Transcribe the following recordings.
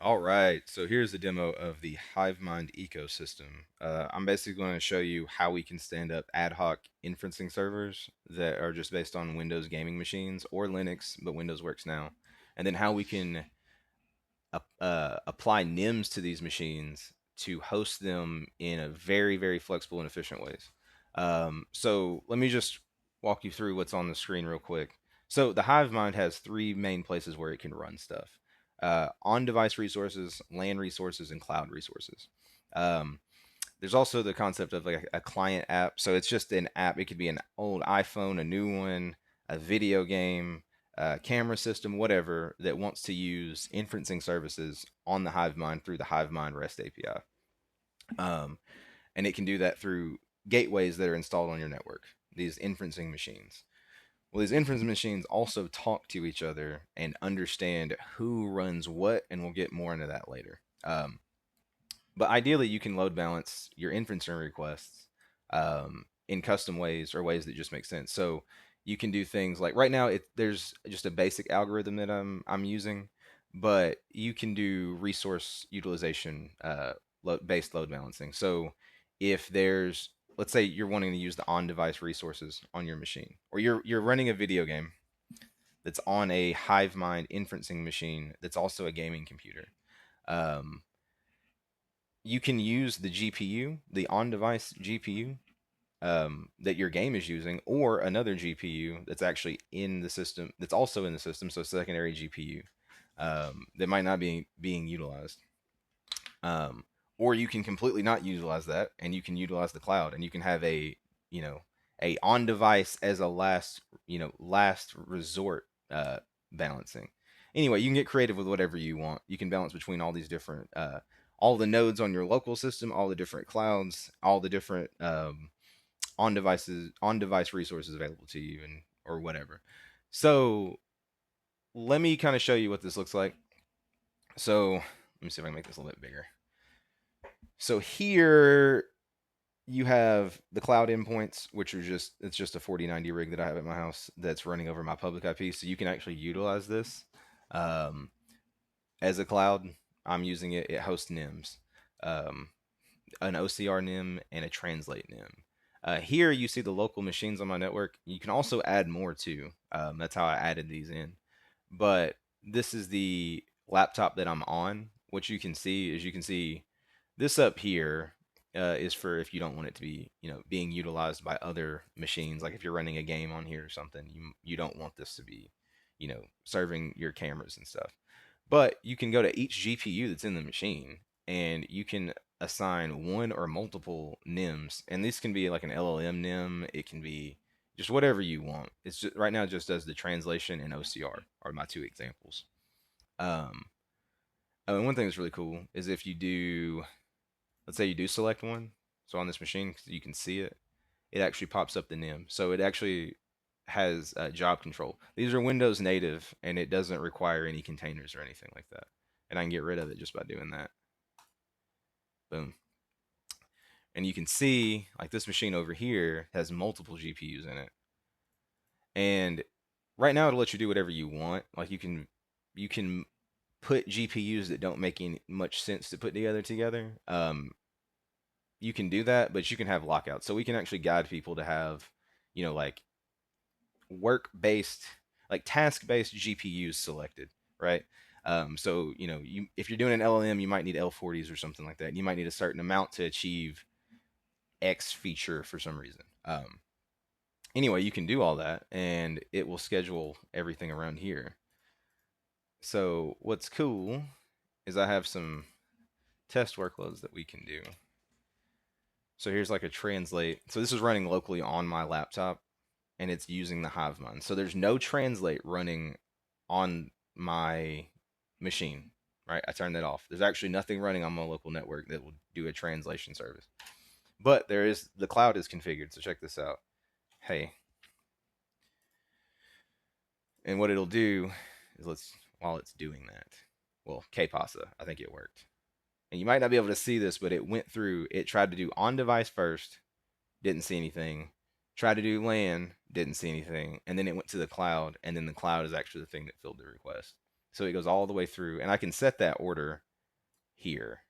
All right, so here's a demo of the HiveMind ecosystem. I'm basically going to show you how we can stand up ad hoc inferencing servers that are just based on Windows gaming machines or Linux, but Windows works now. And then how we can apply NIMs to these machines to host them in a very, very flexible and efficient ways. So let me just walk you through what's on the screen real quick. So the HiveMind has three main places where it can run stuff: on-device resources, LAN resources, and cloud resources. Um, there's also the concept of like a client app. So it's just an app. It could be an old iPhone, a new one, a video game, a camera system, whatever that wants to use inferencing services on the HiveMind through the HiveMind REST API. And it can do that through gateways that are installed on your network, these inferencing machines. Well, these inference machines also talk to each other and understand who runs what, and we'll get more into that later. But ideally, you can load balance your inferencing requests in custom ways or ways that just make sense. So you can do things like right now, there's just a basic algorithm that I'm using, but you can do resource utilization based load balancing. So if there's, let's say you're wanting to use the on-device resources on your machine, or you're running a video game that's on a HiveMind inferencing machine that's also a gaming computer. Um, you can use the GPU, the on-device GPU that your game is using, or another GPU that's actually in the system, that's also in the system, so secondary GPU that might not be being utilized. Um, or you can completely not utilize that, and you can utilize the cloud, and you can have you know, a on-device as a last resort balancing. Anyway, you can get creative with whatever you want. You can balance between all these different, all the nodes on your local system, all the different clouds, all the different on-device resources available to you, and or whatever. So let me kind of show you what this looks like. So let me see if I can make this a little bit bigger. So here you have the cloud endpoints, which are it's just a 4090 rig that I have at my house that's running over my public IP. So you can actually utilize this um, as a cloud. I'm using it. It hosts NIMs, um, an OCR NIM and a translate NIM. Here you see the local machines on my network. You can also add more too. That's how I added these in. But this is the laptop that I'm on. What you can see is, you can see this up here is for if you don't want it to be, being utilized by other machines. Like if you're running a game on here or something, you don't want this to be, serving your cameras and stuff. But you can go to each GPU that's in the machine, and you can assign one or multiple NIMs. And this can be like an LLM NIM. It can be just whatever you want. It's just right now it just does the translation and OCR are my two examples. Um, oh, and one thing that's really cool is if you do, let's say you do select one, so on this machine you can see it, it actually pops up the NIM. So it actually has job control. These are Windows native, and it doesn't require any containers or anything like that. And I can get rid of it just by doing that. Boom. And you can see, like, this machine over here has multiple GPUs in it. And right now it'll let you do whatever you want. Like you can put GPUs that don't make any much sense to put together. You can do that, but you can have lockouts. So we can actually guide people to have, like work based, like task based GPUs selected, right? So if you're doing an LLM, you might need L40s or something like that. And you might need a certain amount to achieve X feature for some reason. Anyway, you can do all that, and it will schedule everything around here. So what's cool is I have some test workloads that we can do. So here's like a translate. So this is running locally on my laptop, and it's using the HiveMind. So there's no translate running on my machine, right? I turned that off. There's actually nothing running on my local network that will do a translation service. But the cloud is configured. So check this out. Hey, and what it'll do is, while it's doing that, well, KPASA, I think it worked. And you might not be able to see this, but it tried to do on device first, didn't see anything. Tried to do LAN, didn't see anything. And then it went to the cloud, and then the cloud is actually the thing that filled the request. So it goes all the way through, and I can set that order here.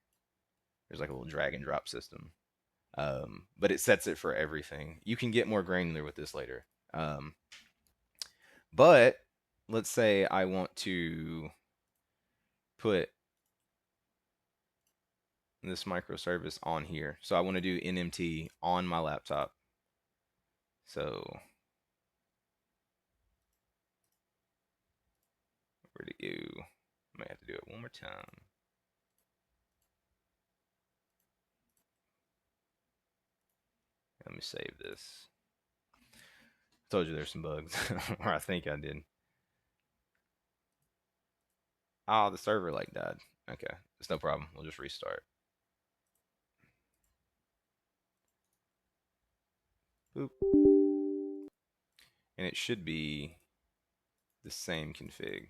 There's like a little drag and drop system. But it sets it for everything. You can get more granular with this later. But let's say I want to put this microservice on here. So I want to do NMT on my laptop. So where'd it go? I might have to do it one more time. Let me save this. Told you there's some bugs, or I think I did. Oh, the server like died. Okay, it's no problem. We'll just restart. Boop. And it should be the same config.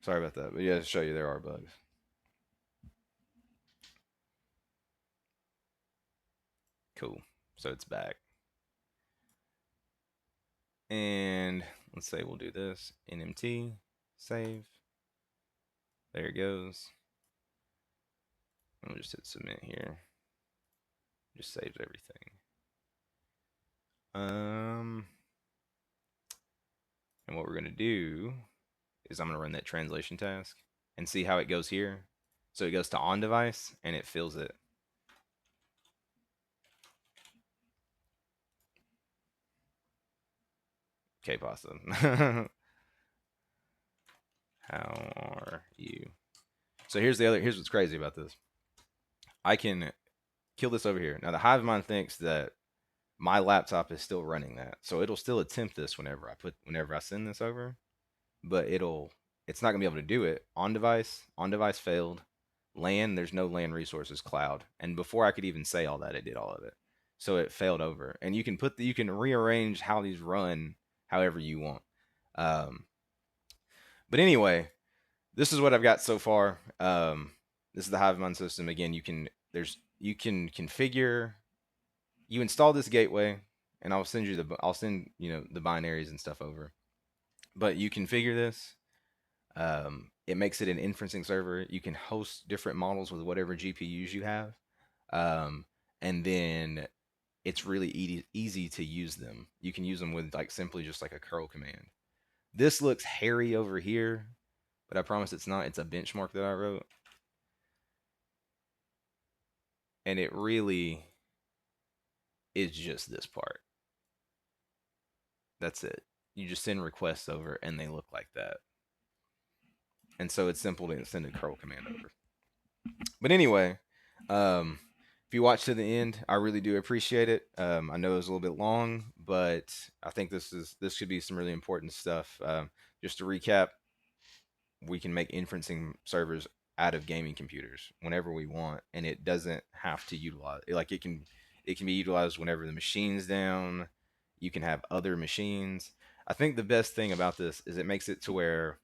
Sorry about that, but yeah, to show you there are bugs. Cool. So it's back. And let's say we'll do this. NMT, save. There it goes. And we'll just hit submit here. Just saves everything. And what we're gonna do is I'm gonna run that translation task and see how it goes here. So it goes to on device and it fills it. Okay, pasta. How are you? So here's what's crazy about this. I can kill this over here. Now the HiveMind thinks that my laptop is still running that. So it'll still attempt this whenever I send this over, but it's not gonna be able to do it. On device failed. LAN, there's no LAN resources, cloud. And before I could even say all that, it did all of it. So it failed over. And you can rearrange how these run however you want. But anyway, this is what I've got so far. This is the HiveMind system. Again, you can configure. You install this gateway, and I'll send the binaries and stuff over. But you configure this. It makes it an inferencing server. You can host different models with whatever GPUs you have, and then it's really easy to use them. You can use them with simply just like a curl command. This looks hairy over here, but I promise it's not. It's a benchmark that I wrote. And it really is just this part. That's it. You just send requests over and they look like that. And so it's simple to send a curl command over. But anyway, if you watch to the end, I really do appreciate it. I know it was a little bit long, but I think this should be some really important stuff. Just to recap, we can make inferencing servers out of gaming computers whenever we want, and it doesn't have to utilize it can be utilized whenever the machine's down. You can have other machines. I think the best thing about this is it makes it to where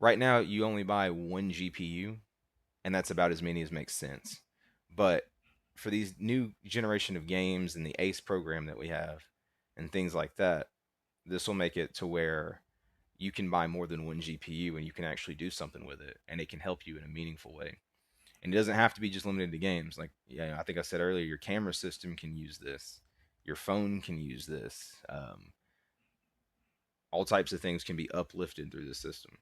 right now you only buy one GPU, and that's about as many as makes sense. But for these new generation of games and the ACE program that we have and things like that, this will make it to where you can buy more than one GPU and you can actually do something with it, and it can help you in a meaningful way. And it doesn't have to be just limited to games. Like, yeah, I think I said earlier, your camera system can use this, your phone can use this. All types of things can be uplifted through the system.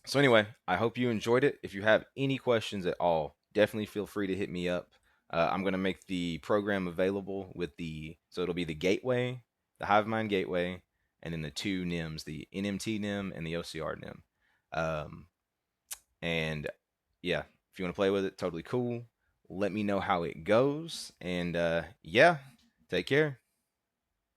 So anyway, I hope you enjoyed it. If you have any questions at all, definitely feel free to hit me up. I'm going to make the program available so it'll be the gateway, the HiveMind gateway, and then the two NIMs, the NMT NIM and the OCR NIM. And yeah, if you want to play with it, totally cool. Let me know how it goes. And yeah, take care.